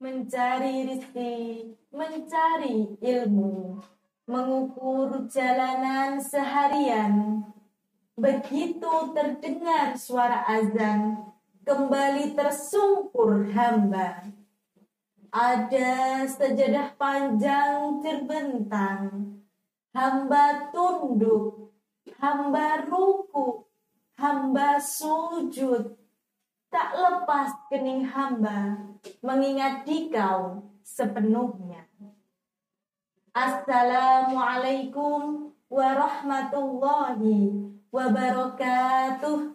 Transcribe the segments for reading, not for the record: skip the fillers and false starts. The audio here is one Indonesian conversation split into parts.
mencari rizki, mencari ilmu, mengukur jalanan seharian. Begitu terdengar suara azan, kembali tersungkur hamba. Ada sajadah panjang terbentang, hamba tunduk, hamba ruku, hamba sujud. Tak lepas kening hamba mengingat dikau sepenuhnya. Assalamualaikum warahmatullahi wabarakatuh.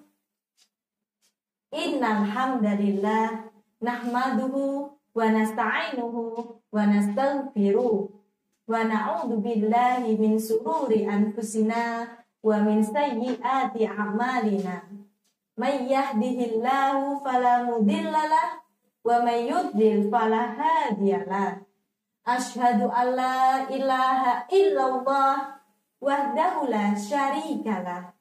Innal hamdalillah nahmaduhu wa nasta'inuhu wa nastaghfiruh wa na'udzu billahi min sururi anfusina wa min sayyiati a'malina. May yahdihillahu fala mudhillalah wa may yudlil fala hadiyalah. Asyhadu an la ilaha illallah wahdahu la syarikalah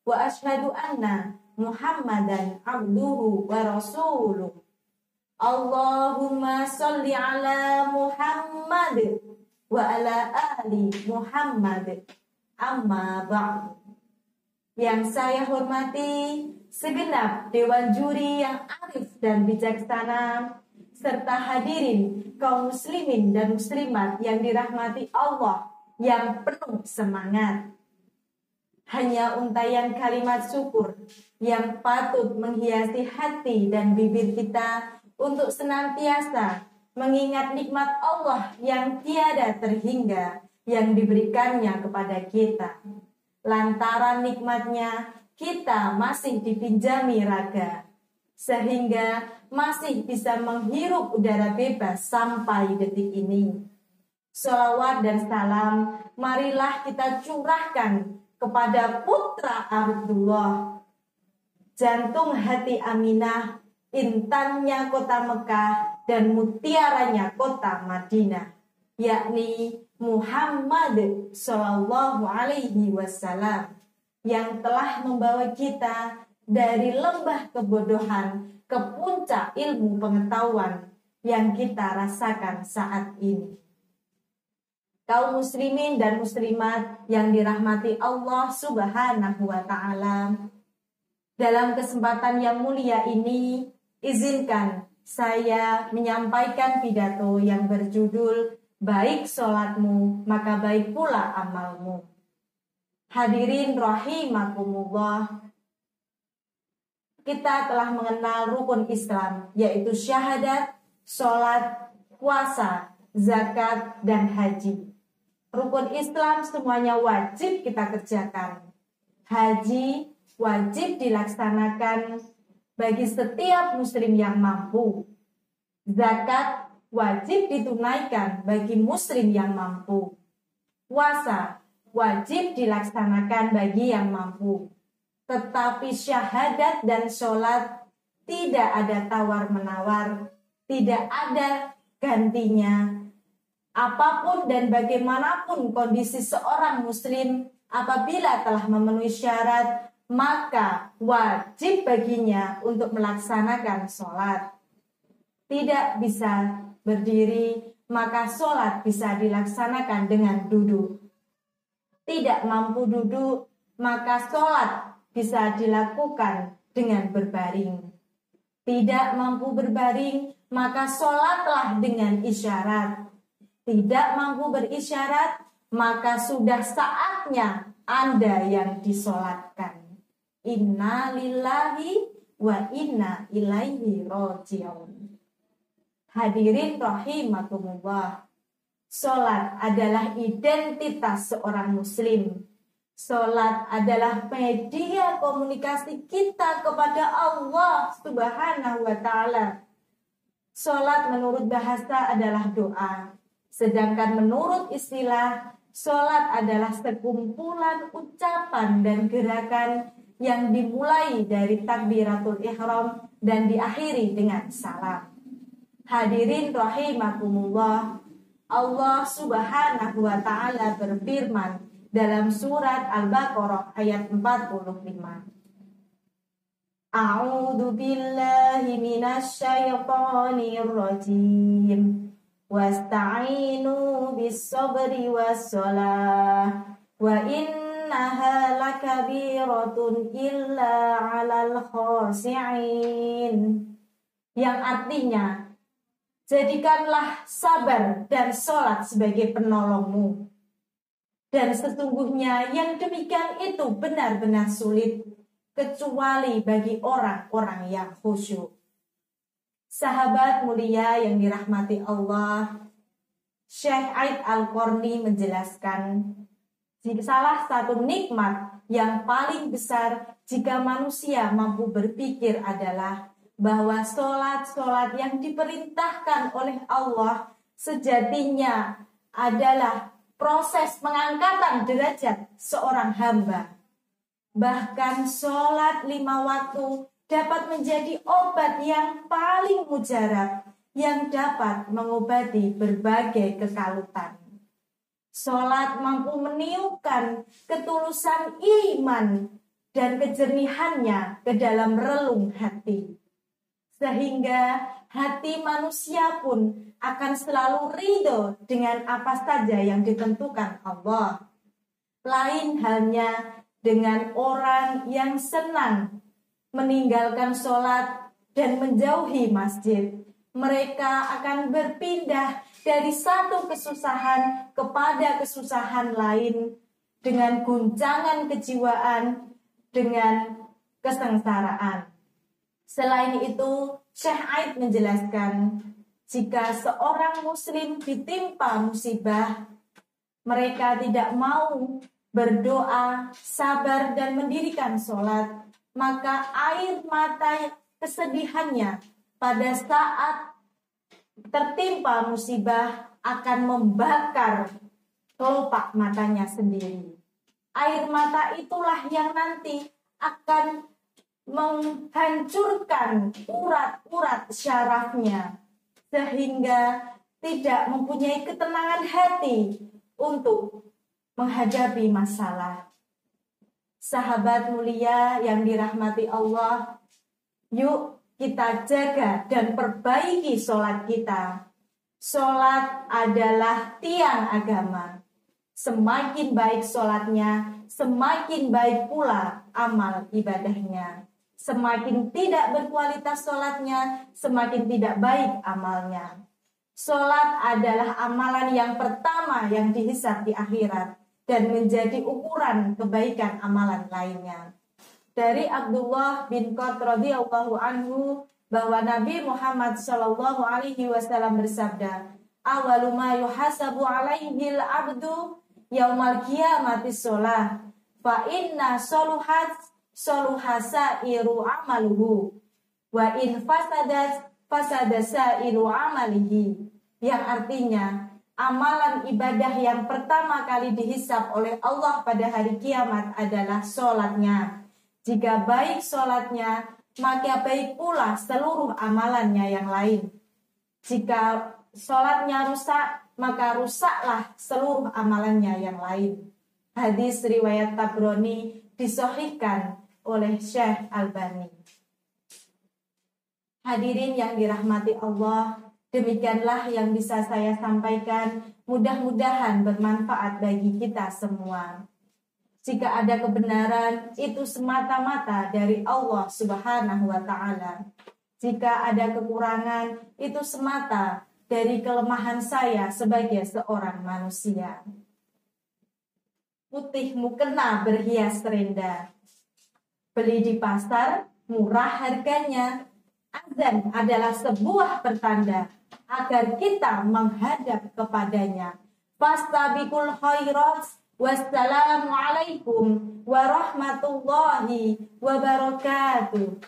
wa asyhadu anna Muhammadan abduhu wa rasuluh. Allahumma sholli ala Muhammad wa ala ali Muhammad. Amma ba'du. Yang saya hormati segenap dewan juri yang arif dan bijaksana, serta hadirin kaum muslimin dan muslimat yang dirahmati Allah yang penuh semangat. Hanya untayan kalimat syukur yang patut menghiasi hati dan bibir kita untuk senantiasa mengingat nikmat Allah yang tiada terhingga yang diberikannya kepada kita. Lantaran nikmatnya kita masih dipinjami raga, sehingga masih bisa menghirup udara bebas sampai detik ini. Sholawat dan salam marilah kita curahkan kepada putra Abdullah, jantung hati Aminah, intannya kota Mekah dan mutiaranya kota Madinah, yakni Muhammad Sallallahu Alaihi Wasallam, yang telah membawa kita dari lembah kebodohan ke puncak ilmu pengetahuan yang kita rasakan saat ini. Kaum muslimin dan muslimat yang dirahmati Allah Subhanahu wa Ta'ala, dalam kesempatan yang mulia ini, izinkan saya menyampaikan pidato yang berjudul "Baik sholatmu, maka baik pula amalmu". Hadirin rahimakumullah, kita telah mengenal rukun Islam, yaitu syahadat, sholat, puasa, zakat, dan haji. Rukun Islam semuanya wajib kita kerjakan. Haji wajib dilaksanakan bagi setiap muslim yang mampu. Zakat wajib ditunaikan bagi muslim yang mampu. Puasa wajib dilaksanakan bagi yang mampu. Tetapi syahadat dan sholat tidak ada tawar-menawar, tidak ada gantinya. Apapun dan bagaimanapun kondisi seorang muslim, apabila telah memenuhi syarat, maka wajib baginya untuk melaksanakan sholat. Tidak bisa berdiri, maka sholat bisa dilaksanakan dengan duduk. Tidak mampu duduk, maka sholat bisa dilakukan dengan berbaring. Tidak mampu berbaring, maka sholatlah dengan isyarat. Tidak mampu berisyarat, maka sudah saatnya Anda yang disolatkan. Inna lillahi wa inna ilaihi raji'un. Hadirin rahimakumullah, sholat adalah identitas seorang muslim. Sholat adalah media komunikasi kita kepada Allah Subhanahu wa Ta'ala. Sholat menurut bahasa adalah doa, sedangkan menurut istilah, sholat adalah sekumpulan ucapan dan gerakan yang dimulai dari takbiratul ihram dan diakhiri dengan salam. Hadirin rahimakumullah, Allah Subhanahu wa Ta'ala berfirman dalam surat Al-Baqarah ayat 45. A'udzu billahi minasyaitonir rajim. Wasta'inu bis-sabri was-shalah wa innaha lakabiratun illa 'alal khashi'in. Yang artinya, jadikanlah sabar dan sholat sebagai penolongmu. Dan sesungguhnya yang demikian itu benar-benar sulit, kecuali bagi orang-orang yang khusyuk. Sahabat mulia yang dirahmati Allah, Syekh Aid Al-Qarni menjelaskan, salah satu nikmat yang paling besar jika manusia mampu berpikir adalah bahwa sholat-sholat yang diperintahkan oleh Allah sejatinya adalah proses pengangkatan derajat seorang hamba. Bahkan sholat 5 waktu dapat menjadi obat yang paling mujarab yang dapat mengobati berbagai kekalutan. Sholat mampu meniupkan ketulusan iman dan kejernihannya ke dalam relung hati. Sehingga hati manusia pun akan selalu ridho dengan apa saja yang ditentukan Allah. Lain halnya dengan orang yang senang meninggalkan sholat dan menjauhi masjid. Mereka akan berpindah dari satu kesusahan kepada kesusahan lain dengan guncangan kejiwaan, dengan kesengsaraan. Selain itu, Syekh Aid menjelaskan, jika seorang muslim ditimpa musibah, mereka tidak mau berdoa, sabar, dan mendirikan sholat, maka air mata kesedihannya pada saat tertimpa musibah akan membakar kelopak matanya sendiri. Air mata itulah yang nanti akan menghancurkan urat-urat syarafnya sehingga tidak mempunyai ketenangan hati untuk menghadapi masalah. Sahabat mulia yang dirahmati Allah, yuk kita jaga dan perbaiki sholat kita. Sholat adalah tiang agama. Semakin baik sholatnya, semakin baik pula amal ibadahnya. Semakin tidak berkualitas sholatnya, semakin tidak baik amalnya. Sholat adalah amalan yang pertama yang dihisab di akhirat dan menjadi ukuran kebaikan amalan lainnya. Dari Abdullah bin Qurt radhiyallahu anhu bahwa Nabi Muhammad sallallahu alaihi wasallam bersabda, "Awalu ma yuhasabu alaihi al-'abdu yaumal qiyamati shalah, fa inna soluhasairu amaluhu wa in fasadat fasadasairu amalihi." Yang artinya amalan ibadah yang pertama kali dihisab oleh Allah pada hari kiamat adalah sholatnya. Jika baik sholatnya, maka baik pula seluruh amalannya yang lain. Jika sholatnya rusak, maka rusaklah seluruh amalannya yang lain. Hadis riwayat Tabrani disahihkan oleh Syekh Albani. Hadirin yang dirahmati Allah, demikianlah yang bisa saya sampaikan. Mudah-mudahan bermanfaat bagi kita semua. Jika ada kebenaran, itu semata-mata dari Allah Subhanahu wa Ta'ala. Jika ada kekurangan, itu semata dari kelemahan saya sebagai seorang manusia. Putih mukena berhias rendah, beli di pasar, murah harganya. Azan adalah sebuah pertanda agar kita menghadap kepadanya. Fastabiqul khairat. Wassalamualaikum warahmatullahi wabarakatuh.